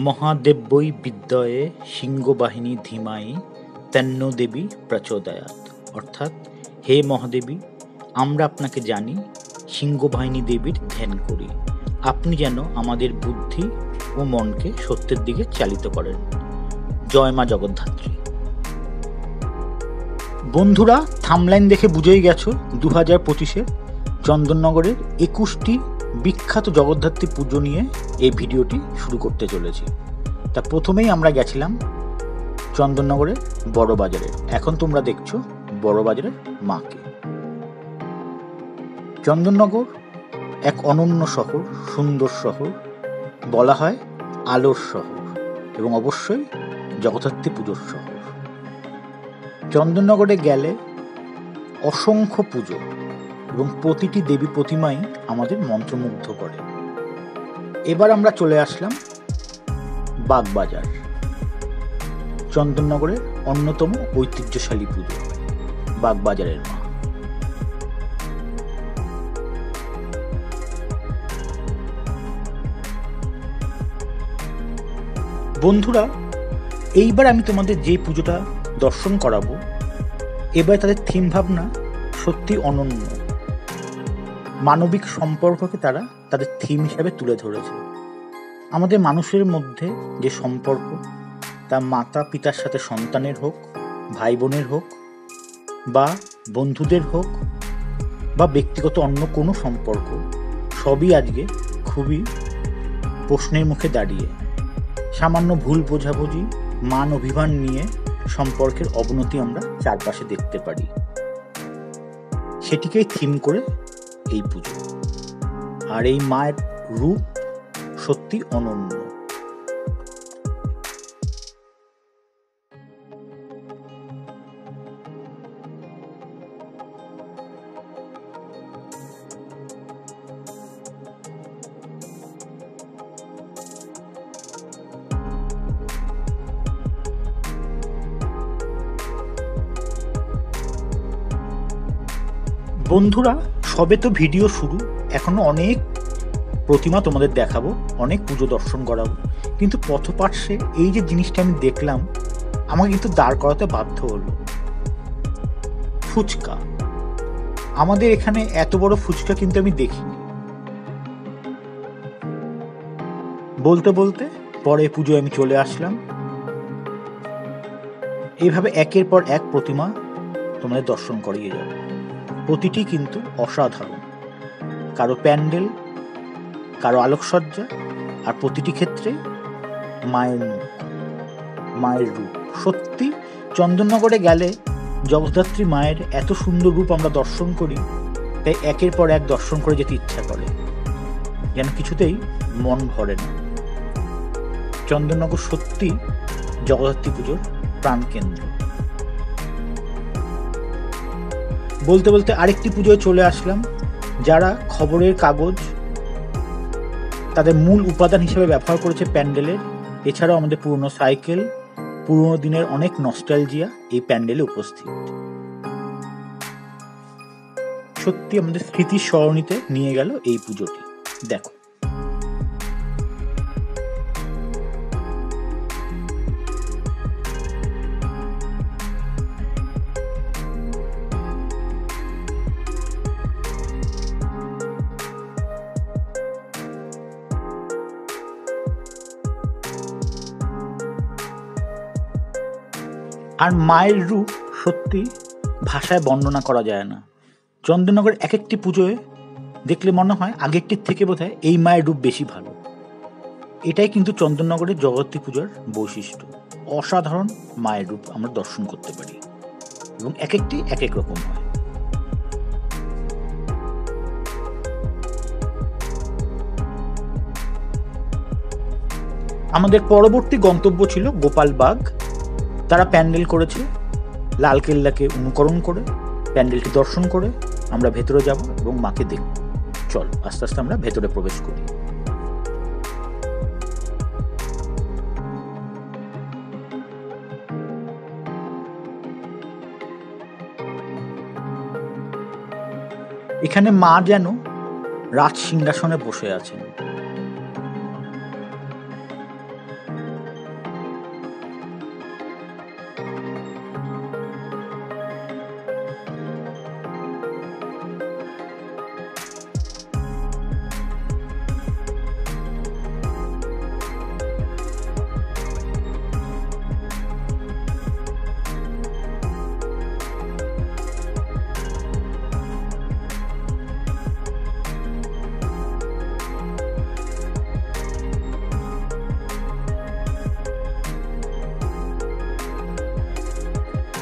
মহাদেব্যৈ বিদ্যয়ে সিংহবাহিনী ধীমাহি তন্নো দেবী প্রচোদয়াৎ। অর্থাৎ, হে মহাদেবী, আমরা আপনাকে জানি, সিংহবাহিনী দেবীর ধ্যান করি, আপনি যেন আমাদের বুদ্ধি ও মনকে সত্যের দিকে চালিত করেন। জয় মা জগদ্ধাত্রী। বন্ধুরা, থামলাইন দেখে বুঝেই গেছো 2025-এর চন্দননগরের 21টি বিখ্যাত জগদ্ধাত্রী পুজো নিয়ে এই ভিডিওটি শুরু করতে চলেছি। তা প্রথমেই আমরা গেছিলাম চন্দননগরের বড় বাজারে। এখন তোমরা দেখছো বড় বাজারের মাকে। চন্দননগর এক অনন্য শহর, সুন্দর শহর, বলা হয় আলোর শহর এবং অবশ্যই জগদ্ধাত্রী পুজোর শহর। চন্দননগরে গেলে অসংখ্য পুজো এবং প্রতিটি দেবী প্রতিমাই আমাদের মন্ত্রমুগ্ধ করে। এবার আমরা চলে আসলাম বাগবাজার, চন্দননগরের অন্যতম ঐতিহ্যশালী পুজো বাগবাজারের মা। বন্ধুরা, এইবার আমি তোমাদের যে পুজোটা দর্শন করাবো, এবার তাদের থিম ভাবনা সত্যি অনন্য। মানবিক সম্পর্ককে তারা তাদের থিম হিসাবে তুলে ধরেছে। আমাদের মানুষের মধ্যে যে সম্পর্ক, তা মাতা পিতার সাথে সন্তানের হোক, ভাই বোনের হোক, বা বন্ধুদের হোক, বা ব্যক্তিগত অন্য কোনো সম্পর্ক, সবই আজকে খুবই প্রশ্নের মুখে দাঁড়িয়ে। সামান্য ভুল বোঝাবুঝি, মান অভিমান নিয়ে সম্পর্কের অবনতি আমরা চারপাশে দেখতে পারি। সেটিকেই থিম করে এই পুজো। আর এই মায়ের রূপ সত্যি অনন্য। বন্ধুরা, সবে তো ভিডিও শুরু, এখনো অনেক প্রতিমা তোমাদের দেখাবো, অনেক পুজো দর্শন করাবো, কিন্তু পথপার্শ্বে এই যে জিনিসটা আমি দেখলাম, আমাকে কিন্তু দাঁড় করাতে বাধ্য হলো। ফুচকা। আমাদের এখানে এত বড় ফুচকা কিন্তু আমি দেখিনি। বলতে বলতে পরে পুজোয় আমি চলে আসলাম। এইভাবে একের পর এক প্রতিমা তোমাদের দর্শন করিয়ে যাবে। প্রতিটি কিন্তু অসাধারণ, কারো প্যান্ডেল, কারো আলোকসজ্জা, আর প্রতিটি ক্ষেত্রে মায়ের মুখ, মায়ের রূপ। সত্যি চন্দননগরে গেলে জগদ্ধাত্রী মায়ের এত সুন্দর রূপ আমরা দর্শন করি, তাই একের পর এক দর্শন করে যেতে ইচ্ছা করে, যেন কিছুতেই মন ভরে না। চন্দননগর সত্যি জগদ্ধাত্রী পুজোর প্রাণকেন্দ্র। বলতে বলতে আরেকটি পুজোয় চলে আসলাম, যারা খবরের কাগজ তাদের মূল উপাদান হিসেবে ব্যবহার করেছে প্যান্ডেলের। এছাড়াও আমাদের পুরনো সাইকেল, পুরনো দিনের অনেক নস্টালজিয়া এই প্যান্ডেলে উপস্থিত। সত্যি আমাদের স্মৃতির সরণিতে নিয়ে গেল এই পুজোটি। দেখো, আর মায়ের রূপ সত্যি ভাষায় বর্ণনা করা যায় না। চন্দননগর এক একটি পুজোয় দেখলে মনে হয় আগেরটির থেকে বোধহয় এই মায়ের রূপ বেশি ভালো। এটাই কিন্তু চন্দননগরের জগদ্ধাত্রী পূজার বৈশিষ্ট্য। অসাধারণ মায়ের রূপ আমরা দর্শন করতে পারি এবং এক একটি এক এক রকম হয়। আমাদের পরবর্তী গন্তব্য ছিল গোপালবাগ। তারা প্যান্ডেল করেছে, লালকেল্লাকে অনুকরণ করে প্যান্ডেলটি দর্শন করে আমরা ভেতরে যাব এবং মাকে দেখব। চল আস্তে আস্তে আমরা ভেতরে প্রবেশ করি। এখানে মা যেন রাজ সিংহাসনে বসে আছেন।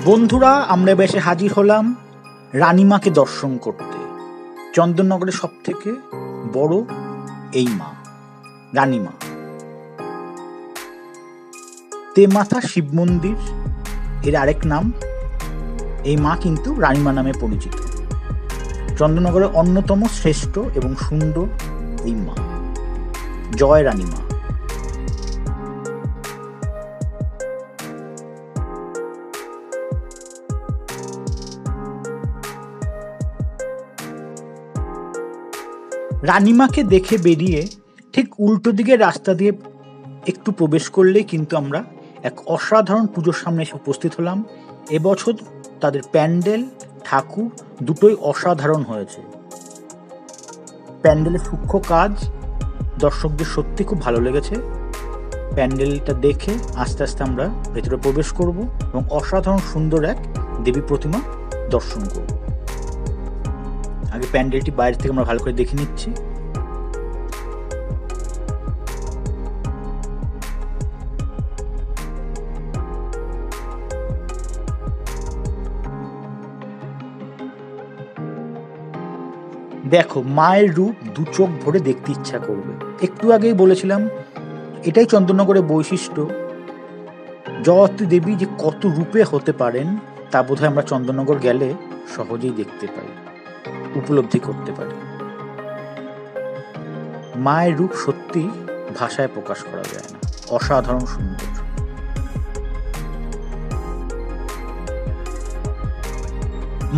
বন্ধুরা, আমরা এসে হাজির হলাম রানীমাকে দর্শন করতে। চন্দননগরের সব থেকে বড় এই মা, রানীমা। তেমাথা শিব মন্দির এর আরেক নাম। এই মা কিন্তু রানীমা নামে পরিচিত। চন্দননগরের অন্যতম শ্রেষ্ঠ এবং সুন্দর এই মা, জয় রানীমা। রানীমাকে দেখে বেরিয়ে ঠিক উল্টো দিকের রাস্তা দিয়ে একটু প্রবেশ করলেই কিন্তু আমরা এক অসাধারণ পুজোর সামনে এসে উপস্থিত হলাম। এবছর তাদের প্যান্ডেল, ঠাকুর দুটোই অসাধারণ হয়েছে। প্যান্ডেলের সূক্ষ্ম কাজ দর্শকদের সত্যি খুব ভালো লেগেছে। প্যান্ডেলটা দেখে আস্তে আস্তে আমরা ভেতরে প্রবেশ করব এবং অসাধারণ সুন্দর এক দেবী প্রতিমা দর্শন করব। আগে প্যান্ডেলটি বাইরে থেকে আমরা ভালো করে দেখে নিচ্ছি। দেখো, মায়ের রূপ দু চোখ ভরে দেখতে ইচ্ছা করবে। একটু আগেই বলেছিলাম এটাই চন্দননগরের বৈশিষ্ট্য। জগত্রী দেবী যে কত রূপে হতে পারেন তা বোধহয় আমরা চন্দননগর গেলে সহজেই দেখতে পাই, উপলব্ধি করতে পারি। মায়ের রূপ সত্যি ভাষায় প্রকাশ করা যায় না, অসাধারণ সুন্দর।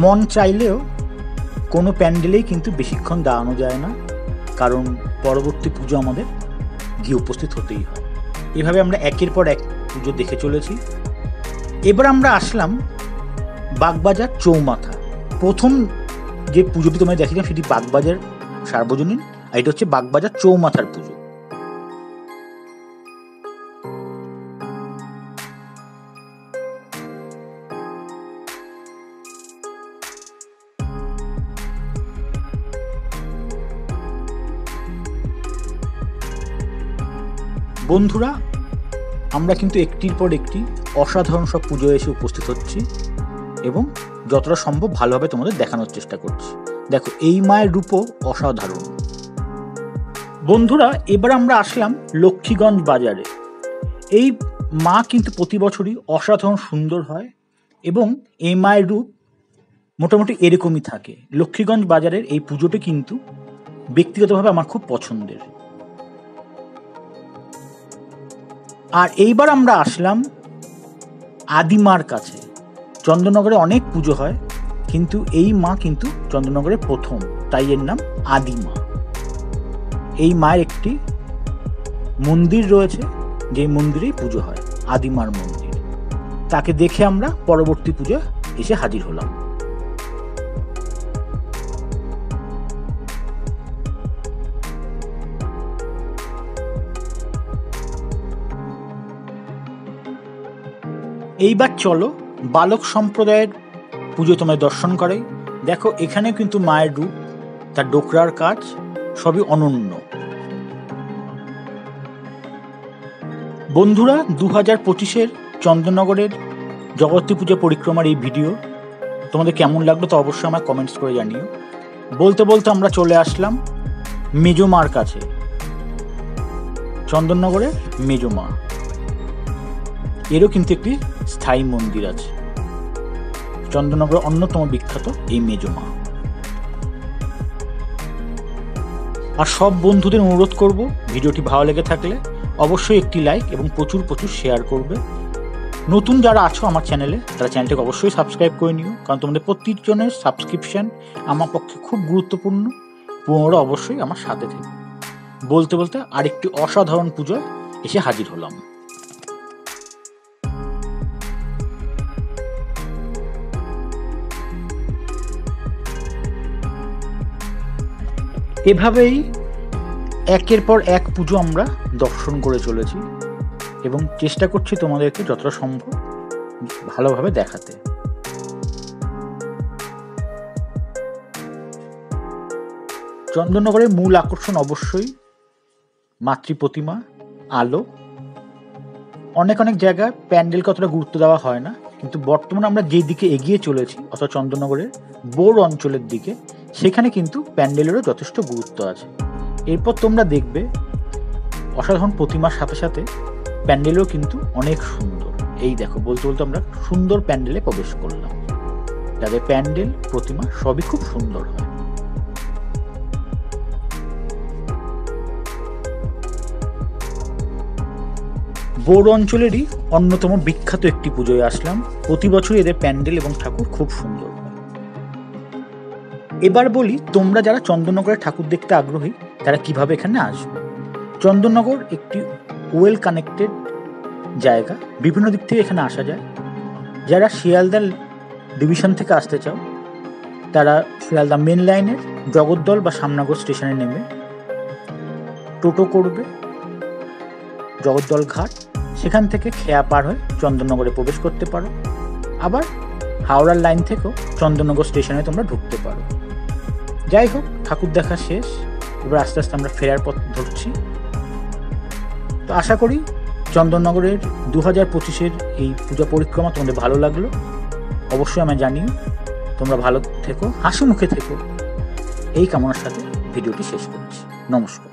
মন চাইলেও কোনো প্যান্ডেলেই কিন্তু বেশিক্ষণ দাঁড়ানো যায় না, কারণ পরবর্তী পুজো আমাদের গিয়ে উপস্থিত হতেই হয়। এভাবে আমরা একের পর এক পুজো দেখে চলেছি। এবার আমরা আসলাম বাগবাজার চৌমাথা। প্রথম যে পুজোটি তোমায় দেখিয়েছিলাম সেটি বাগবাজার সার্বজনীন, আর এটা হচ্ছে বাগবাজার চৌমাথার পুজো। বন্ধুরা, আমরা কিন্তু একটির পর একটি অসাধারণ সব পুজো এসে উপস্থিত হচ্ছি এবং যতটা সম্ভব ভালোভাবে তোমাদের দেখানোর চেষ্টা করছি। দেখো, এই মায়ের রূপও অসাধারণ। বন্ধুরা, এবার আমরা আসলাম লক্ষ্মীগঞ্জ বাজারে। এই মা কিন্তু প্রতি বছরই অসাধারণ সুন্দর হয় এবং এই মায়ের রূপ মোটামুটি এরকমই থাকে। লক্ষ্মীগঞ্জ বাজারের এই পুজোটি কিন্তু ব্যক্তিগতভাবে আমার খুব পছন্দের। আর এইবার আমরা আসলাম আদিমার কাছে। চন্দননগরে অনেক পুজো হয়, কিন্তু এই মা কিন্তু চন্দননগরে প্রথম, তাই এর নাম আদিমা। এই মায়ের একটি মন্দির রয়েছে, যে মন্দিরেই পুজো হয়, আদিমার মন্দির। তাকে দেখে আমরা পরবর্তী পুজো এসে হাজির হলাম। এইবার চলো বালক সম্প্রদায়ের পুজো তোমায় দর্শন করাই। দেখো, এখানে কিন্তু মায়ের রূপ, তার ডোকরার কাজ সবই অনন্য। বন্ধুরা, 2025-এর চন্দননগরের জগত্রী পূজা পরিক্রমার এই ভিডিও তোমাদের কেমন লাগলো তা অবশ্যই আমার কমেন্টস করে জানিও। বলতে বলতে আমরা চলে আসলাম মেজমার কাছে। চন্দননগরের মেজমা, এরও কিন্তু একটি স্থায়ী মন্দির আছে। চন্দননগরের অন্যতম বিখ্যাত এই মেজমা। আর সব বন্ধুদের অনুরোধ করব, ভিডিওটি ভালো লেগে থাকলে অবশ্যই একটি লাইক এবং প্রচুর প্রচুর শেয়ার করবে। নতুন যারা আছো আমার চ্যানেলে, তারা চ্যানেলটাকে অবশ্যই সাবস্ক্রাইব করে নিও, কারণ তোমাদের প্রত্যেকজনের সাবস্ক্রিপশন আমার পক্ষে খুব গুরুত্বপূর্ণ। পুরোনো অবশ্যই আমার সাথে থেকে। বলতে বলতে আরেকটি অসাধারণ পুজোয় এসে হাজির হলাম। এভাবেই একের পর এক পুজো আমরা দর্শন করে চলেছি এবং চেষ্টা করছি তোমাদেরকে যতটা সম্ভব ভালোভাবে দেখাতে। চন্দননগরের মূল আকর্ষণ অবশ্যই মাতৃ প্রতিমা, আলো। অনেক অনেক জায়গায় প্যান্ডেলকে অতটা গুরুত্ব দেওয়া হয় না, কিন্তু বর্তমানে আমরা যেই দিকে এগিয়ে চলেছি অর্থাৎ চন্দননগরের বোর অঞ্চলের দিকে, সেখানে কিন্তু প্যান্ডেলেরও যথেষ্ট গুরুত্ব আছে। এরপর তোমরা দেখবে অসাধারণ প্রতিমার সাথে সাথে প্যান্ডেলও কিন্তু অনেক সুন্দর। এই দেখো, বলতে বলতে আমরা সুন্দর প্যান্ডেলে প্রবেশ করলাম, যাদের প্যান্ডেল প্রতিমা সবই খুব সুন্দর হয়। বোর অঞ্চলেরই অন্যতম বিখ্যাত একটি পুজোয় আসলাম। প্রতি বছরই এদের প্যান্ডেল এবং ঠাকুর খুব সুন্দর হয়। এবার বলি, তোমরা যারা চন্দননগরে ঠাকুর দেখতে আগ্রহী তারা কিভাবে এখানে আসবে। চন্দননগর একটি ওয়েল কানেক্টেড জায়গা, বিভিন্ন দিক থেকে এখানে আসা যায়। যারা শিয়ালদা ডিভিশন থেকে আসতে চাও তারা শিয়ালদা মেন লাইনের জগদ্দল বা শ্যামনগর স্টেশনে নেমে টোটো করবে জগদ্দল ঘাট, সেখান থেকে খেয়া পার হয়ে চন্দননগরে প্রবেশ করতে পারো। আবার হাওড়ার লাইন থেকেও চন্দননগর স্টেশনে তোমরা ঢুকতে পারো। যাই হোক, ঠাকুর দেখা শেষ, এবার আস্তে আস্তে আমরা ফেরার পথ ধরছি। তো আশা করি চন্দননগরের 2025-এর এই পূজা পরিক্রমা তোমাদের ভালো লাগলো। অবশ্যই আমায় জানিও। তোমরা ভালো থেকো, হাসি মুখে থেকো, এই কামনার সাথে ভিডিওটি শেষ করছি। নমস্কার।